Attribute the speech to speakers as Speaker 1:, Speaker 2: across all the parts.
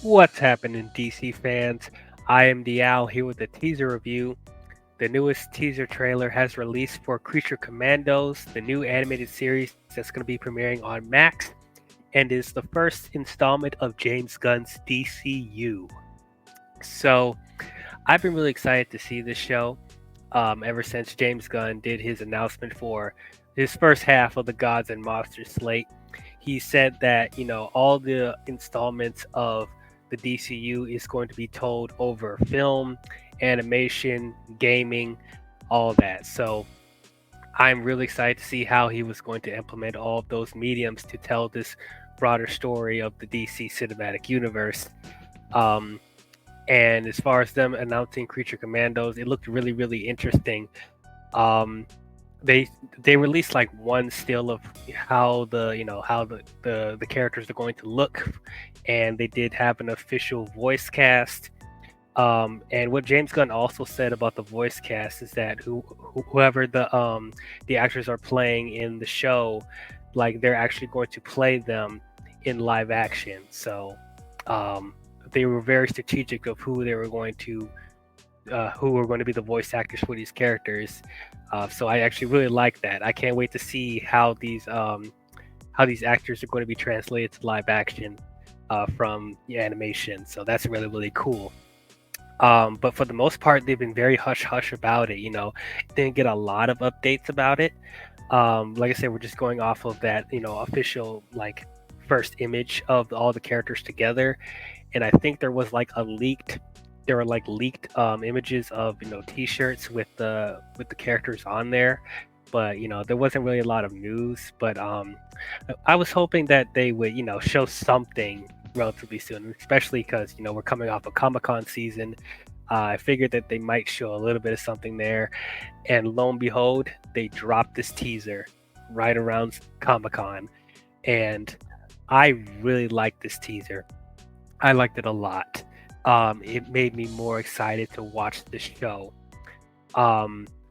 Speaker 1: What's happening, DC fans? I am Dial here with a teaser review. The newest teaser trailer has released for Creature Commandos, the new animated series that's going to be premiering on Max, and is the first installment of James Gunn's DCU. So, I've been really excited to see this show ever since James Gunn did his announcement for his first half of the Gods and Monsters slate. He said that all the installments of the DCU is going to be told over film, animation, gaming, all that. So I'm really excited to see how he was going to implement all of those mediums to tell this broader story of the DC cinematic universe. Um, and as far as them announcing Creature Commandos, it looked really, really interesting. Um, they they released like one still of how the characters are going to look, and they did have an official voice cast. And what James Gunn also said about the voice cast is that whoever the actors are playing in the show, like they're actually going to play them in live action. So um, they were very strategic of who were going to be the voice actors for these characters. So I actually really like that. I can't wait to see how these actors are going to be translated to live action from the animation. So that's really really cool. But for the most part, they've been very hush hush about it. Didn't get a lot of updates about it. Like I said, we're just going off of that official like first image of all the characters together, and I think there were like leaked images of t-shirts with the characters on there, but there wasn't really a lot of news. But I was hoping that they would show something relatively soon, especially because we're coming off a Comic-Con season. I figured that they might show a little bit of something there, and lo and behold, they dropped this teaser right around Comic-Con, and I really liked this teaser. I liked it a lot. It made me more excited to watch the show.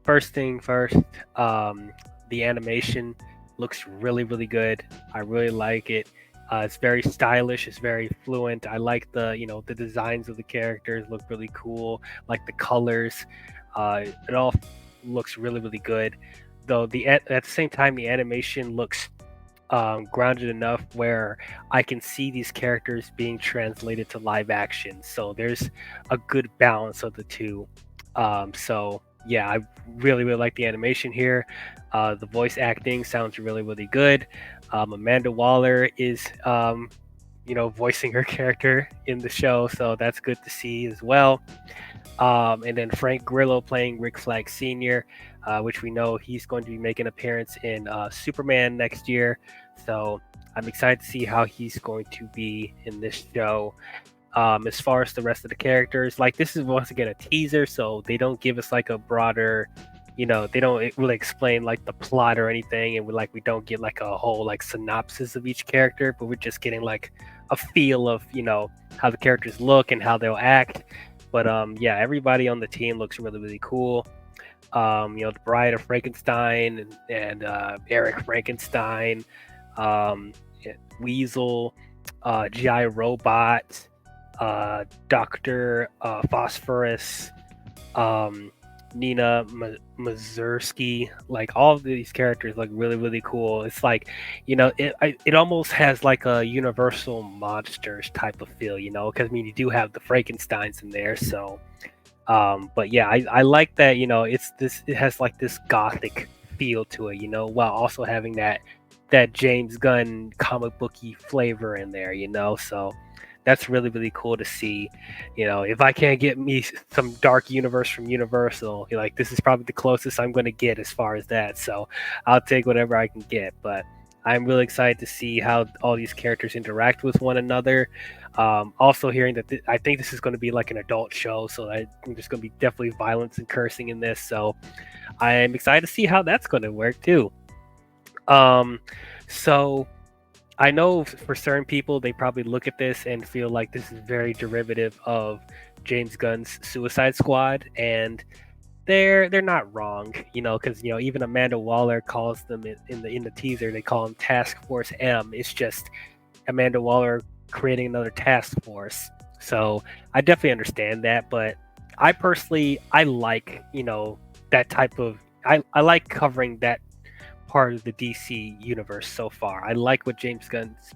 Speaker 1: First thing first, the animation looks really, really good. I really like it. It's very stylish. It's very fluent. I like the designs of the characters look really cool. Like the colors, it all looks really, really good. Though at the same time, the animation looks grounded enough where I can see these characters being translated to live action. So there's a good balance of the two. So yeah, I really really like the animation here. The voice acting sounds really really good. Amanda Waller is voicing her character in the show, so that's good to see as well. And then Frank Grillo playing Rick Flag Sr., which we know he's going to be making an appearance in Superman next year. So I'm excited to see how he's going to be in this show. As far as the rest of the characters, like this is once again a teaser, so they don't give us like a broader, they don't really explain like the plot or anything, and we don't get like a whole like synopsis of each character, but we're just getting like a feel of how the characters look and how they'll act. But yeah, everybody on the team looks really really cool. The Bride of Frankenstein and Eric Frankenstein, um, Weasel, GI Robot, Doctor Phosphorus, um, Nina Mazursky. Like all of these characters look really really cool. It's like it almost has like a Universal Monsters type of feel, because I mean you do have the Frankenstein's in there. So but yeah, I like that. It has like this gothic feel to it, while also having that James Gunn comic booky flavor in there, so that's really really cool to see. If I can't get me some dark universe from Universal, like this is probably the closest I'm going to get as far as that, so I'll take whatever I can get. But I'm really excited to see how all these characters interact with one another. Also hearing that I think this is going to be like an adult show, so there's going to be definitely violence and cursing in this, so I'm excited to see how that's going to work too. um, so I know for certain people, they probably look at this and feel like this is very derivative of James Gunn's Suicide Squad, and they're not wrong, because even Amanda Waller calls them in the teaser. They call them Task Force M. It's just Amanda Waller creating another task force. So I definitely understand that, but I personally I like that type of I like covering that part of the DC universe so far. I like what James Gunn's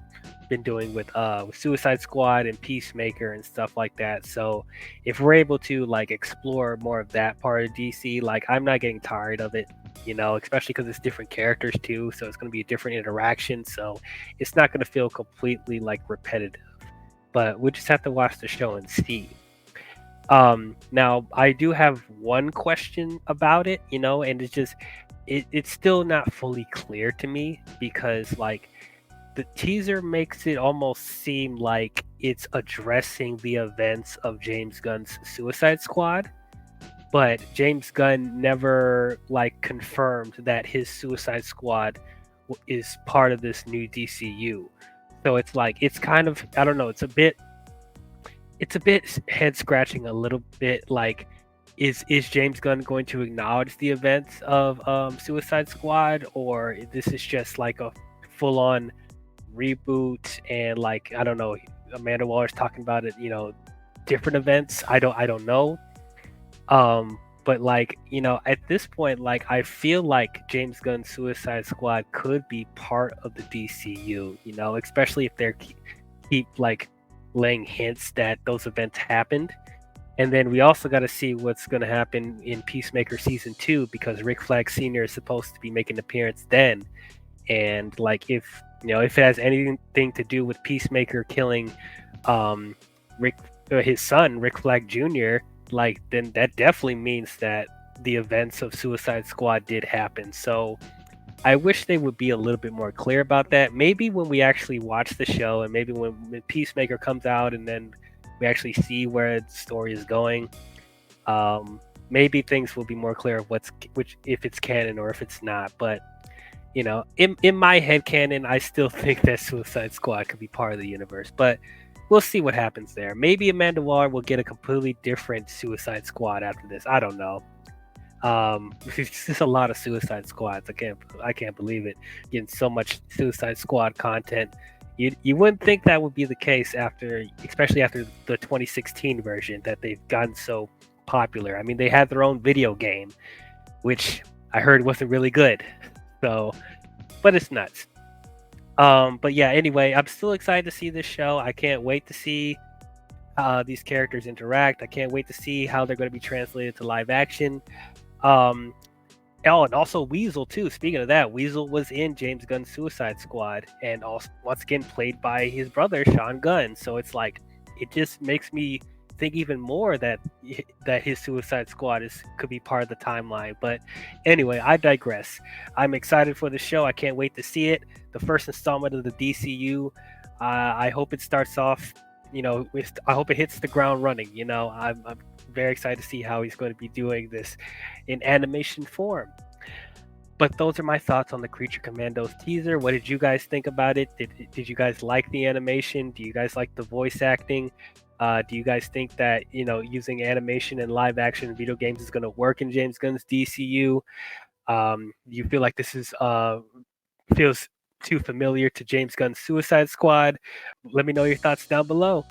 Speaker 1: been doing with Suicide Squad and Peacemaker and stuff like that. So if we're able to like explore more of that part of DC, like I'm not getting tired of it, especially because it's different characters too. So it's going to be a different interaction. So it's not going to feel completely like repetitive. But we'll just have to watch the show and see. Now I do have one question about it, and it's still not fully clear to me because like the teaser makes it almost seem like it's addressing the events of James Gunn's Suicide Squad, but James Gunn never like confirmed that his Suicide Squad is part of this new DCU. So it's like it's kind of I don't know, it's a bit head scratching a little bit like is James Gunn going to acknowledge the events of Suicide Squad, or this is just like a full on reboot and like I don't know, Amanda Waller's talking about it, different events. I don't know. But like, at this point, like I feel like James Gunn's Suicide Squad could be part of the DCU, especially if they're keep like laying hints that those events happened. And then we also got to see what's going to happen in Peacemaker season 2 because Rick Flag Sr. is supposed to be making an appearance then. And like if it has anything to do with Peacemaker killing um Rick his son Rick Flag Jr., like then that definitely means that the events of Suicide Squad did happen. So I wish they would be a little bit more clear about that. Maybe when we actually watch the show and maybe when Peacemaker comes out and then we actually see where the story is going, maybe things will be more clear of which if it's canon or if it's not. But in my head canon, I still think that Suicide Squad could be part of the universe, but we'll see what happens there. Maybe Amanda Waller will get a completely different Suicide Squad after this. I don't know. It's just a lot of Suicide Squads. I can't believe it. Getting so much Suicide Squad content. You wouldn't think that would be the case especially after the 2016 version that they've gotten so popular. I mean, they had their own video game, which I heard wasn't really good. So, but it's nuts. But yeah, anyway, I'm still excited to see this show. I can't wait to see these characters interact. I can't wait to see how they're going to be translated to live action. Um, oh, and also Weasel too. Speaking of that, Weasel was in James Gunn's Suicide Squad, and also once again played by his brother Sean Gunn. So it's like it just makes me think even more that his Suicide Squad could be part of the timeline. But anyway, I digress. I'm excited for the show. I can't wait to see it. The first installment of the DCU. I hope it starts off. I hope it hits the ground running. I'm very excited to see how he's going to be doing this in animation form. But those are my thoughts on the Creature Commandos teaser. What did you guys think about it? Did you guys like the animation? Do you guys like the voice acting? Do you guys think that using animation and live action video games is going to work in James Gunn's DCU? Do you feel like this is feels too familiar to James Gunn's Suicide Squad? Let me know your thoughts down below.